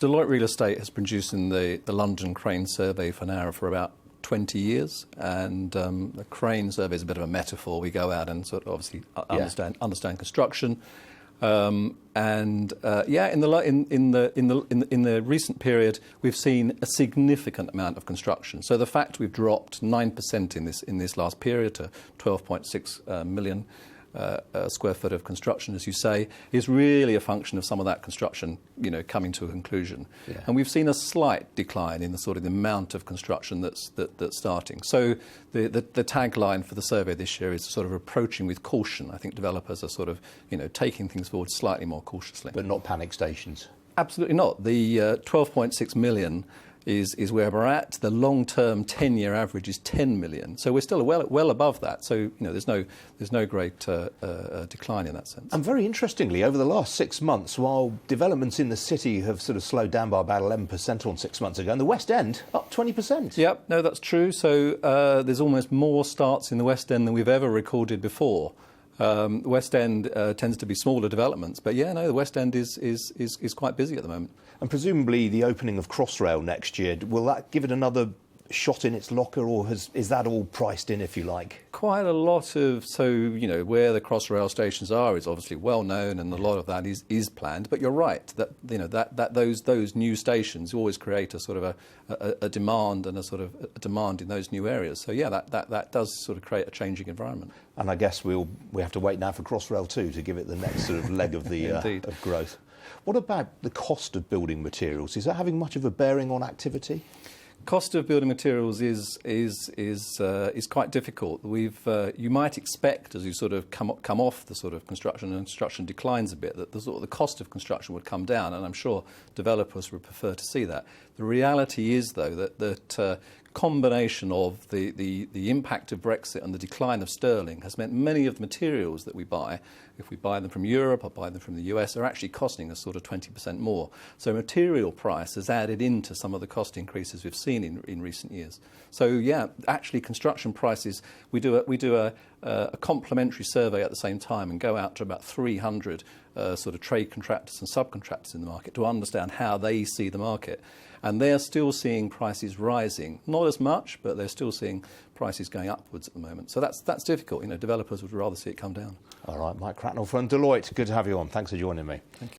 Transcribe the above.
Deloitte Real Estate has been producing the London Crane Survey for now for about 20 years, and the crane survey is a bit of a metaphor. We go out and sort of obviously understand construction, in the recent period we've seen a significant amount of construction. So the fact we've dropped 9% in this last period to 12.6 million square foot of construction, as you say, is really a function of some of that construction, coming to a conclusion. Yeah. And we've seen a slight decline in the sort of the amount of construction that's starting. So the tagline for the survey this year is sort of approaching with caution. I think developers are sort of, taking things forward slightly more cautiously. But not panic stations? Absolutely not. The 12.6 million is where we're at. The long-term 10-year average is 10 million. So we're still well above that. So there's no great decline in that sense. And very interestingly, over the last 6 months, while developments in the city have sort of slowed down by about 11% on 6 months ago, and the West End up 20%. Yep, no, that's true. So there's almost more starts in the West End than we've ever recorded before. The West End tends to be smaller developments, but the West End is quite busy at the moment. And presumably the opening of Crossrail next year, will that give it another shot in its locker, or is that all priced in, if you like? Quite a lot of, where the Crossrail stations are is obviously well known, and a lot of that is planned. But you're right that those new stations always create a sort of a demand, and a sort of a demand in those new areas. So that does sort of create a changing environment. And I guess we have to wait now for Crossrail 2 to give it the next sort of leg of the of growth. What about the cost of building materials? Is that having much of a bearing on activity? Cost of building materials is quite difficult. You might expect, as you sort of come off the sort of construction, and construction declines a bit, that the cost of construction would come down, and I'm sure developers would prefer to see that. The reality is, though, that combination of the impact of Brexit and the decline of sterling has meant many of the materials that we buy, if we buy them from Europe or buy them from the US, are actually costing us sort of 20% more. So material price has added into some of the cost increases we've seen in recent years. So actually construction prices, we do a complementary survey at the same time and go out to about 300 sort of trade contractors and subcontractors in the market to understand how they see the market. And they're still seeing prices rising. Not as much, but they're still seeing prices going upwards at the moment. So that's difficult. Developers would rather see it come down. All right, Mike Cracknell from Deloitte. Good to have you on. Thanks for joining me. Thank you.